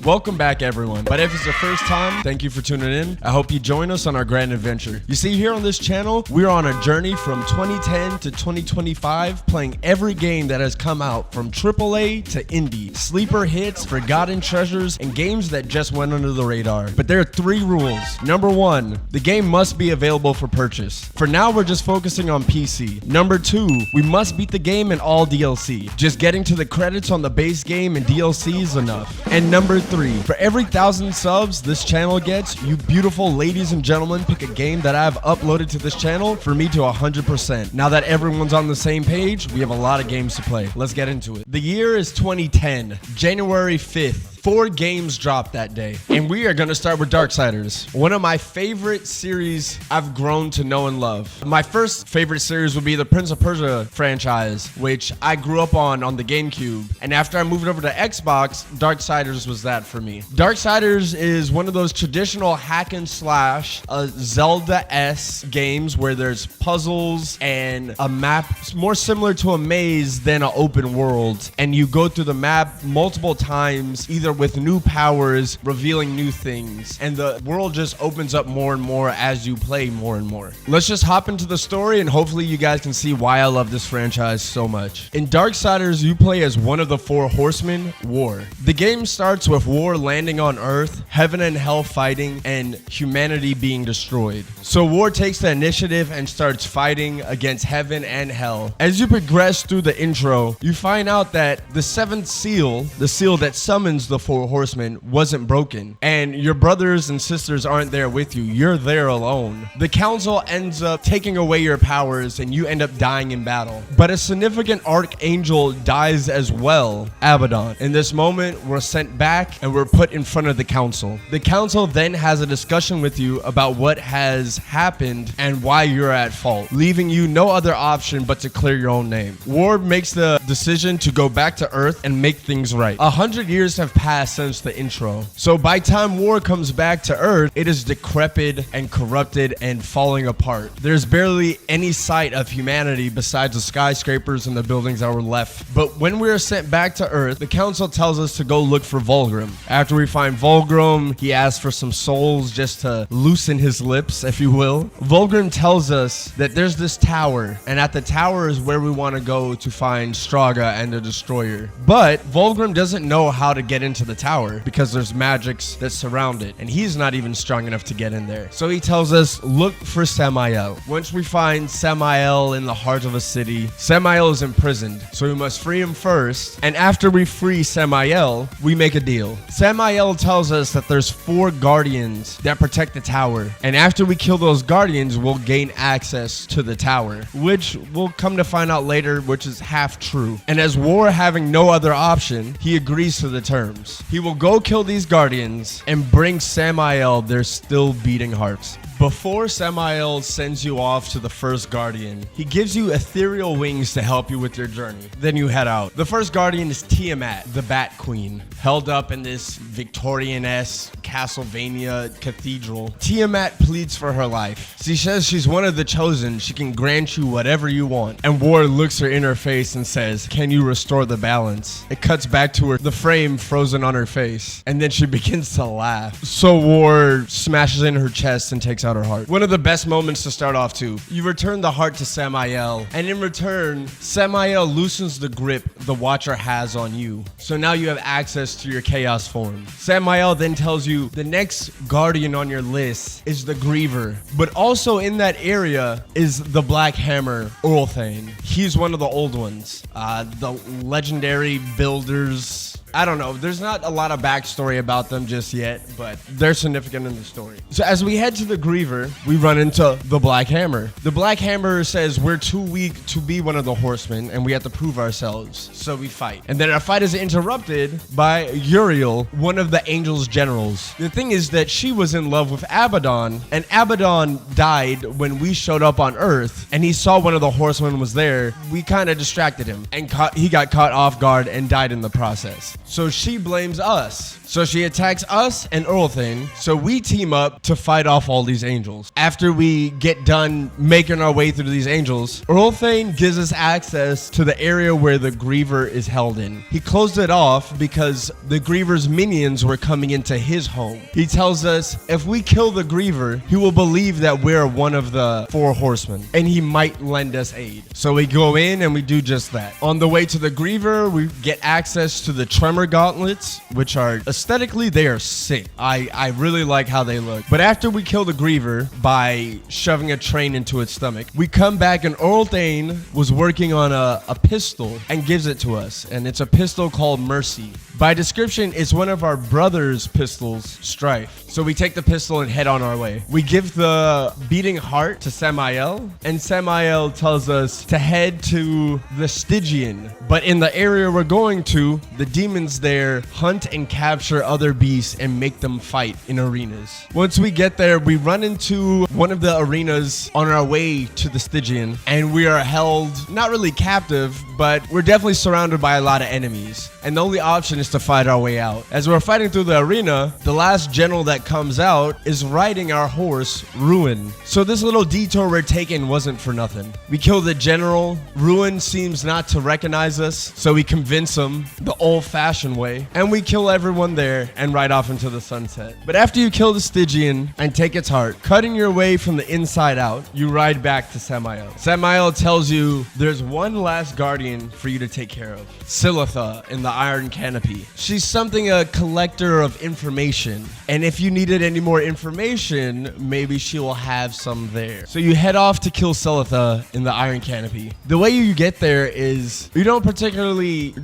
Welcome back, everyone. But if it's your first time, thank you for tuning in. I hope you join us on our grand adventure. You see, here on this channel, we're on a journey from 2010 to 2025, playing every game that has come out from AAA to indie, sleeper hits, forgotten treasures, and games that just went under the radar. But there are 3 rules. Number 1, the game must be available for purchase. For now, we're just focusing on PC. Number 2, we must beat the game in all DLC. Just getting to the credits on the base game and DLC is enough. And number 3, for every 1,000 subs this channel gets, you beautiful ladies and gentlemen pick a game that I've uploaded to this channel for me to 100%. Now that everyone's on the same page, we have a lot of games to play. Let's get into it. The year is 2010, January 5th. 4 games dropped that day, and we are going to start with Darksiders, one of my favorite series I've grown to know and love. My first favorite series would be the Prince of Persia franchise, which I grew up on the GameCube, and after I moved over to Xbox, Darksiders was that for me. Darksiders is one of those traditional hack and slash Zelda-esque games where there's puzzles and a map more similar to a maze than an open world, and you go through the map multiple times, either with new powers, revealing new things, and the world just opens up more and more as you play more and more. Let's just hop into the story, and hopefully you guys can see why I love this franchise so much. In Darksiders, you play as one of the 4 horsemen, War. The game starts with War landing on Earth, heaven and hell fighting, and humanity being destroyed. So War takes the initiative and starts fighting against heaven and hell. As you progress through the intro, you find out that the 7th seal, the seal that summons the 4 horsemen, wasn't broken, and your brothers and sisters aren't there with you. You're there alone. The council ends up taking away your powers, and you end up dying in battle. But a significant archangel dies as well, Abaddon. In this moment, we're sent back and we're put in front of the council. The council then has a discussion with you about what has happened and why you're at fault, leaving you no other option but to clear your own name. War makes the decision to go back to Earth and make things right. 100 years have passed since the intro. So by time War comes back to Earth, it is decrepit and corrupted and falling apart. There's barely any sight of humanity besides the skyscrapers and the buildings that were left. But when we are sent back to Earth, the council tells us to go look for Vulgrim. After we find Vulgrim, he asks for some souls just to loosen his lips, if you will. Vulgrim tells us that there's this tower, and at the tower is where we want to go to find Straga and the Destroyer. But Vulgrim doesn't know how to get into the tower because there's magics that surround it, and he's not even strong enough to get in there. So he tells us, look for Samael. Once we find Samael in the heart of a city, Samael is imprisoned, so we must free him first, and after we free Samael, we make a deal. Samael tells us that there's 4 guardians that protect the tower, and after we kill those guardians, we'll gain access to the tower, which we'll come to find out later, which is half true. And as War having no other option, he agrees to the terms. He will go kill these guardians and bring Samael their still beating hearts. Before Samael sends you off to the first guardian, he gives you ethereal wings to help you with your journey. Then you head out. The first guardian is Tiamat, the Bat Queen, held up in this Victorian-esque Castlevania cathedral. Tiamat pleads for her life. She says she's one of the chosen. She can grant you whatever you want. And War looks her in her face and says, can you restore the balance? It cuts back to her, the frame frozen on her face, and then she begins to laugh. So War smashes in her chest and takes out her heart. One of the best moments to start off too. You return the heart to Samael, and in return, Samael loosens the grip the Watcher has on you. So now you have access to your Chaos form. Samael then tells you the next guardian on your list is the Griever, but also in that area is the Black Hammer, Urlthane. He's one of the old ones. The legendary builders. I don't know. There's not a lot of backstory about them just yet, but they're significant in the story. So as we head to the Griever, we run into the Black Hammer. The Black Hammer says we're too weak to be one of the horsemen, and we have to prove ourselves. So we fight. And then our fight is interrupted by Uriel, one of the Angel's generals. The thing is that she was in love with Abaddon, and Abaddon died when we showed up on Earth, and he saw one of the horsemen was there. We kind of distracted him, and he got caught off guard and died in the process. So she blames us. So she attacks us and Urlthane, so we team up to fight off all these angels. After we get done making our way through these angels, Urlthane gives us access to the area where the Griever is held in. He closed it off because the Griever's minions were coming into his home. He tells us if we kill the Griever, he will believe that we're one of the 4 horsemen, and he might lend us aid. So we go in and we do just that. On the way to the Griever, we get access to the Tremor Gauntlets, which are aesthetically, they are sick. I really like how they look. But after we kill the Griever by shoving a train into its stomach, we come back and Urlthane was working on a pistol and gives it to us. And it's a pistol called Mercy. By description, it's one of our brother's pistols, Strife. So we take the pistol and head on our way. We give the beating heart to Samael, and Samael tells us to head to the Stygian. But in the area we're going to, the demons there hunt and capture other beasts and make them fight in arenas. Once we get there, we run into one of the arenas on our way to the Stygian, and we are held, not really captive, but we're definitely surrounded by a lot of enemies. And the only option is to fight our way out. As we're fighting through the arena, the last general that comes out is riding our horse, Ruin. So this little detour we're taking wasn't for nothing. We kill the general. Ruin seems not to recognize us, so we convince him the old-fashioned way, and we kill everyone there and ride off into the sunset. But after you kill the Stygian and take its heart, cutting your way from the inside out, you ride back to Samael. Samael tells you there's one last guardian for you to take care of, Silitha in the Iron Canopy. She's something a collector of information, and if you needed any more information, maybe she will have some there. So you head off to kill Silitha in the Iron Canopy. The way you get there is you don't particularly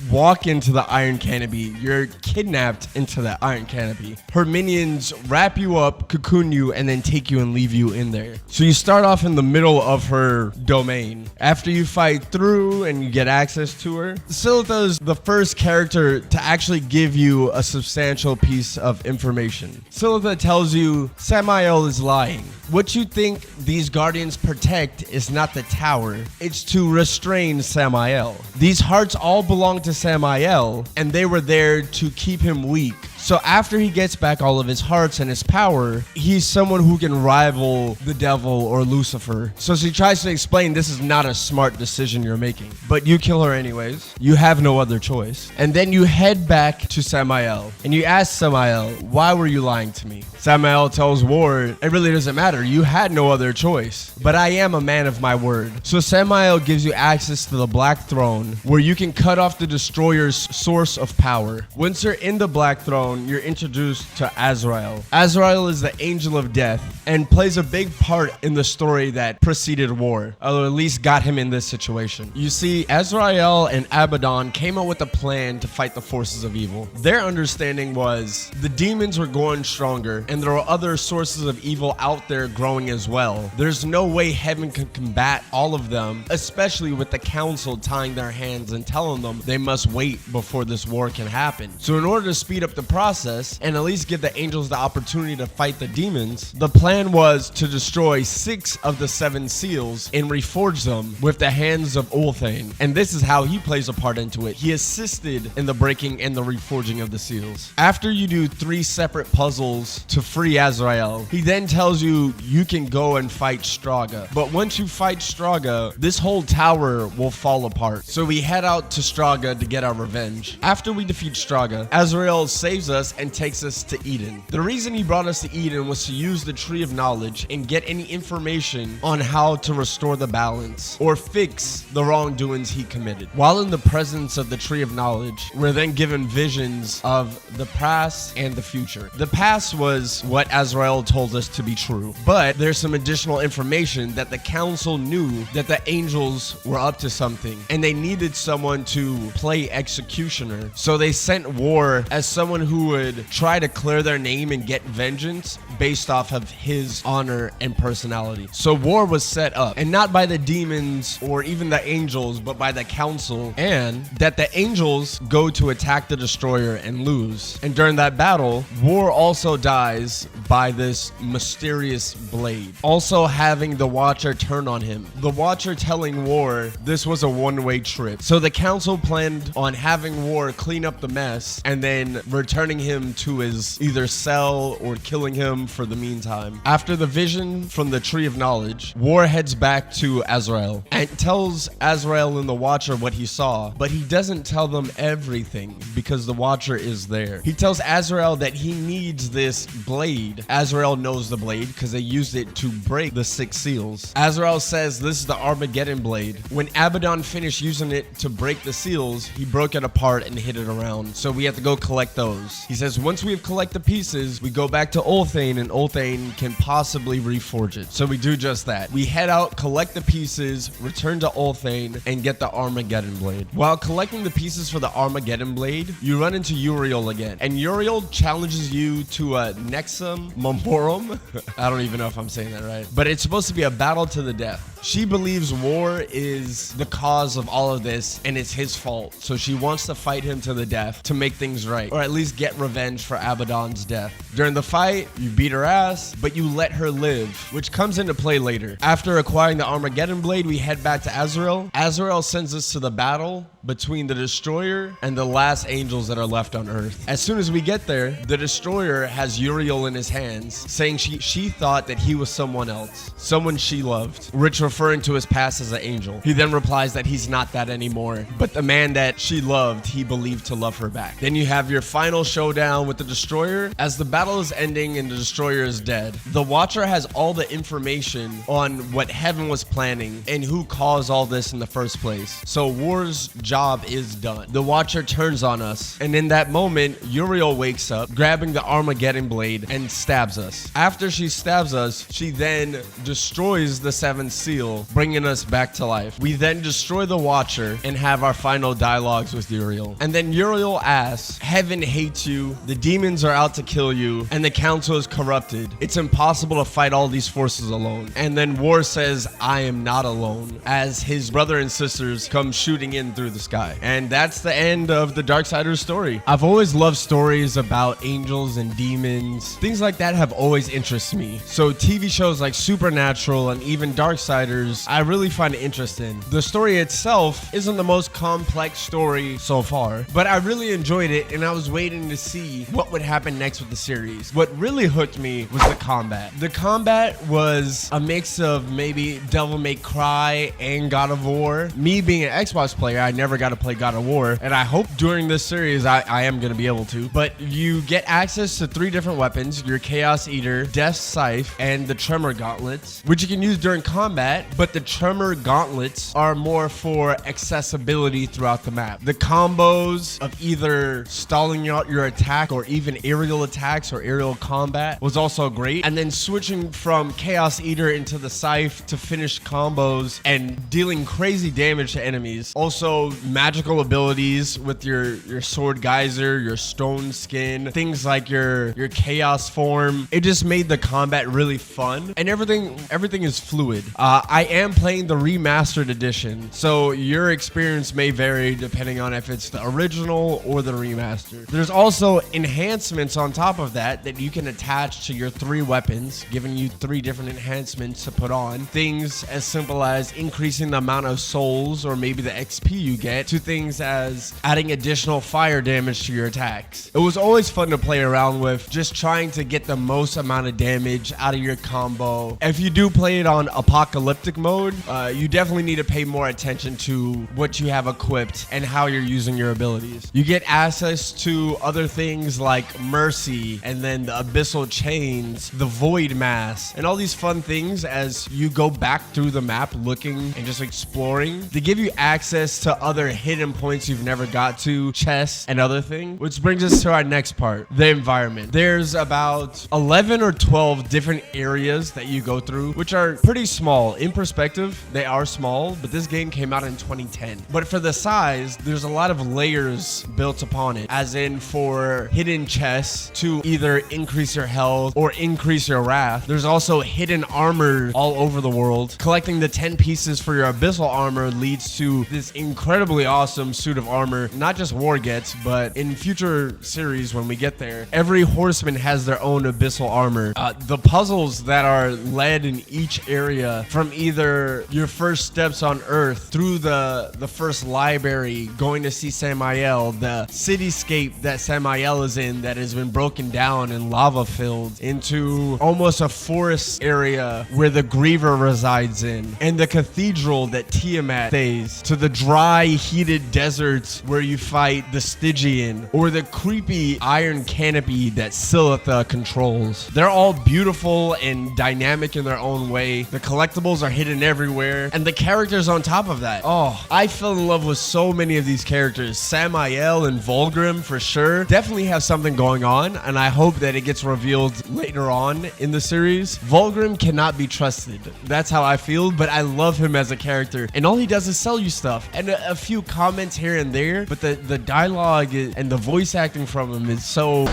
walk into the Iron Canopy. You're kidnapped into the Iron Canopy. Her minions wrap you up, cocoon you, and then take you and leave you in there. So you start off in the middle of her domain. After you fight through and you get access to her, Silitha is the first character to actually give you a substantial piece of information. Silitha tells you Samael is lying. What you think these guardians protect is not the tower, it's to restrain Samael. These hearts all belong to Samael, and they were there to keep him weak. So after he gets back all of his hearts and his power, he's someone who can rival the devil or Lucifer. So she tries to explain this is not a smart decision you're making. But you kill her anyways. You have no other choice. And then you head back to Samael. And you ask Samael, why were you lying to me? Samael tells Ward, it really doesn't matter. You had no other choice. But I am a man of my word. So Samael gives you access to the Black Throne, where you can cut off the Destroyer's source of power. Once you're in the Black Throne, you're introduced to Azrael. Azrael is the angel of death and plays a big part in the story that preceded war, or at least got him in this situation. You see, Azrael and Abaddon came up with a plan to fight the forces of evil. Their understanding was the demons were growing stronger and there are other sources of evil out there growing as well. There's no way heaven can combat all of them, especially with the council tying their hands and telling them they must wait before this war can happen. So in order to speed up the process and at least give the angels the opportunity to fight the demons, the plan was to destroy 6 of the 7 seals and reforge them with the hands of Urlthane. And this is how he plays a part into it. He assisted in the breaking and the reforging of the seals. After you do 3 separate puzzles to free Azrael, he then tells you you can go and fight Straga. But once you fight Straga, this whole tower will fall apart. So we head out to Straga to get our revenge. After we defeat Straga, Azrael saves us and takes us to Eden. The reason he brought us to Eden was to use the Tree of Knowledge and get any information on how to restore the balance or fix the wrongdoings he committed. While in the presence of the Tree of Knowledge, we're then given visions of the past and the future. The past was what Azrael told us to be true, but there's some additional information that the council knew that the angels were up to something and they needed someone to play executioner. So they sent War as someone who would try to clear their name and get vengeance based off of his honor and personality. So War was set up, and not by the demons or even the angels, but by the council, and that the angels go to attack the destroyer and lose. And during that battle, War also dies by this mysterious blade, also having the Watcher turn on him. The Watcher telling War this was a one-way trip. So the council planned on having War clean up the mess and then return returning him to his either cell or killing him for the meantime. After the vision from the Tree of Knowledge, War heads back to Azrael and tells Azrael and the Watcher what he saw, but he doesn't tell them everything because the Watcher is there. He tells Azrael that he needs this blade. Azrael knows the blade because they used it to break the 6 seals. Azrael says this is the Armageddon blade. When Abaddon finished using it to break the seals, he broke it apart and hid it around. So we have to go collect those. He says once we have collected the pieces, we go back to Ulthane and Ulthane can possibly reforge it. So we do just that. We head out, collect the pieces, return to Ulthane, and get the Armageddon blade. While collecting the pieces for the Armageddon blade, you run into Uriel again. And Uriel challenges you to a Nexum Memoriam. I don't even know if I'm saying that right. But it's supposed to be a battle to the death. She believes War is the cause of all of this and it's his fault. So she wants to fight him to the death to make things right, or at least get revenge for Abaddon's death. During the fight, you beat her ass, but you let her live, which comes into play later. After acquiring the Armageddon blade, we head back to Azrael. Azrael sends us to the battle between the Destroyer and the last angels that are left on Earth. As soon as we get there, the Destroyer has Uriel in his hands, saying she thought that he was someone else, someone she loved, which referring to his past as an angel. He then replies that he's not that anymore, but the man that she loved, he believed to love her back. Then you have your final showdown with the Destroyer. As the battle is ending and the Destroyer is dead, the Watcher has all the information on what Heaven was planning and who caused all this in the first place. So War's job is done. The Watcher turns on us, and in that moment, Uriel wakes up, grabbing the Armageddon blade and stabs us. After she stabs us, she then destroys the 7th seal, bringing us back to life. We then destroy the Watcher and have our final dialogues with Uriel. And then Uriel asks, Heaven hates you, the demons are out to kill you, and the council is corrupted. It's impossible to fight all these forces alone. And then War says, I am not alone, as his brother and sisters come shooting in through the sky. And that's the end of the Darksiders story. I've always loved stories about angels and demons. Things like that have always interested me. So TV shows like Supernatural and even Darksiders, I really find it interesting. The story itself isn't the most complex story so far, but I really enjoyed it and I was waiting to see what would happen next with the series. What really hooked me was the combat. The combat was a mix of maybe Devil May Cry and God of War. Me being an Xbox player, I never got to play God of War, and I hope during this series I am going to be able to. But you get access to 3 different weapons: your Chaos Eater, Death's Scythe, and the Tremor Gauntlets, which you can use during combat, but the Tremor Gauntlets are more for accessibility throughout the map. The combos of either stalling out your attack or even aerial attacks or aerial combat was also great. And then switching from Chaos Eater into the Scythe to finish combos and dealing crazy damage to enemies. Also, magical abilities with your Sword Geyser, your Stone Skin, things like your Chaos Form. It just made the combat really fun, and everything is fluid. I am playing the remastered edition, so your experience may vary depending on if it's the original or the remaster. There's also enhancements on top of that you can attach to your 3 weapons, giving you 3 different enhancements to put on. Things as simple as increasing the amount of souls or maybe the XP you get, to things as adding additional fire damage to your attacks. It was always fun to play around with, just trying to get the most amount of damage out of your combo. If you do play it on apocalyptic mode, you definitely need to pay more attention to what you have equipped and how you're using your abilities. You get access to other things like Mercy, and then the Abyssal Chains, the Void Mass, and all these fun things as you go back through the map looking and just exploring. They give you access to other hidden points you've never got to, chests and other things, which brings us to our next part, the environment. There's about 11 or 12 different areas that you go through, which are pretty small. In perspective, they are small, but this game came out in 2010. But for the size, there's a lot of layers built upon it, as in for hidden chests to either increase your health or increase your wrath. There's also hidden armor all over the world. Collecting the 10 pieces for your abyssal armor leads to this incredible incredibly awesome suit of armor. Not just War gets, but in future series when we get there, every horseman has their own abyssal armor. The puzzles that are led in each area, from either your first steps on Earth through the first library, going to see Samael, the cityscape that Samael is in that has been broken down and lava filled, into almost a forest area where the Griever resides in, and the cathedral that Tiamat stays, to the dry, heated deserts where you fight the Stygian, or the creepy iron canopy that Silitha controls. They're all beautiful and dynamic in their own way. The collectibles are hidden everywhere, and the characters on top of that. Oh, I fell in love with so many of these characters. Samael and Vulgrim, for sure, definitely have something going on, and I hope that it gets revealed later on in the series. Vulgrim cannot be trusted. That's how I feel, but I love him as a character, and all he does is sell you stuff and a few comments here and there, but the dialogue and the voice acting from him is so...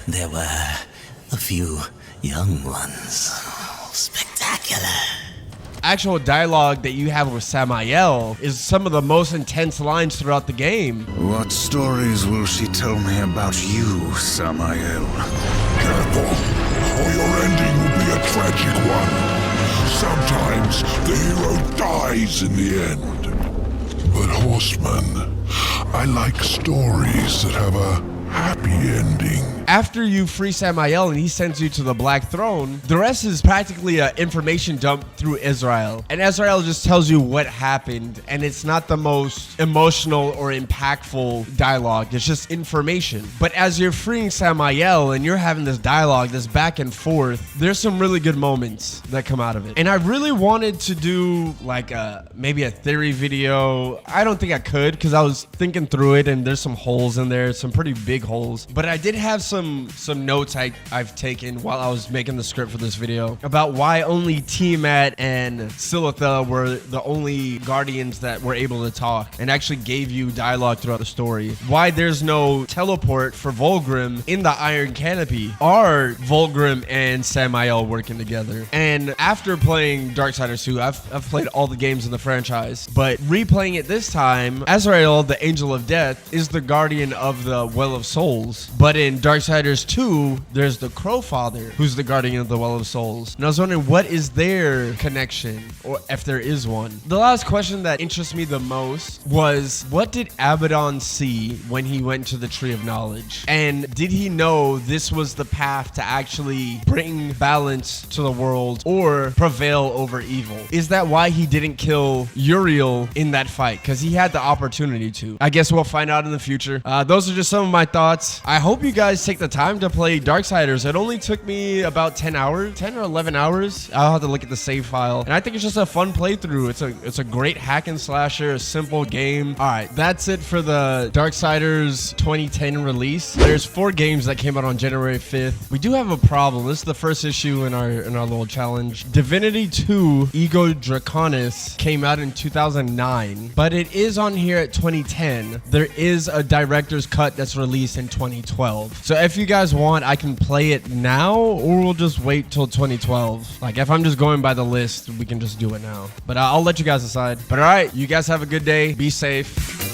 There were a few young ones. Spectacular. Actual dialogue that you have with Samael is some of the most intense lines throughout the game. What stories will she tell me about you, Samael? Careful, or your ending will be a tragic one. Sometimes the hero dies in the end. But horseman, I like stories that have a happy ending. After you free Samael and he sends you to the Black Throne, the rest is practically an information dump through Israel. And Israel just tells you what happened, and it's not the most emotional or impactful dialogue. It's just information. But as you're freeing Samael and you're having this dialogue, this back and forth, there's some really good moments that come out of it. And I really wanted to do like maybe a theory video. I don't think I could, because I was thinking through it and there's some holes in there, some pretty big holes. But I did have some notes I've taken while I was making the script for this video about why only Tiamat and Silitha were the only guardians that were able to talk and actually gave you dialogue throughout the story. Why there's no teleport for Vulgrim in the Iron Canopy. Are Vulgrim and Samael working together? And after playing Darksiders 2, I've played all the games in the franchise, but replaying it this time, Azrael, the Angel of Death, is the guardian of the Well of Souls. But in Darksiders 2, there's the Crow Father, who's the guardian of the Well of Souls. And I was wondering, what is their connection, or if there is one? The last question that interests me the most was, what did Abaddon see when he went to the Tree of Knowledge? And did he know this was the path to actually bring balance to the world or prevail over evil? Is that why he didn't kill Uriel in that fight? Because he had the opportunity to. I guess we'll find out in the future. Those are just some of my thoughts. I hope you guys take the time to play Darksiders. It only took me about 10 or 11 hours. I'll have to look at the save file. And I think it's just a fun playthrough. It's a great hack and slasher, a simple game. All right, that's it for the Darksiders 2010 release. There's 4 games that came out on January 5th. We do have a problem. This is the first issue in our little challenge. Divinity 2 Ego Draconis came out in 2009, but it is on here at 2010. There is a director's cut that's released in 2012. So if you guys want, I can play it now, or we'll just wait till 2012. Like, if I'm just going by the list, we can just do it now. But I'll let you guys decide. But all right, you guys have a good day. Be safe.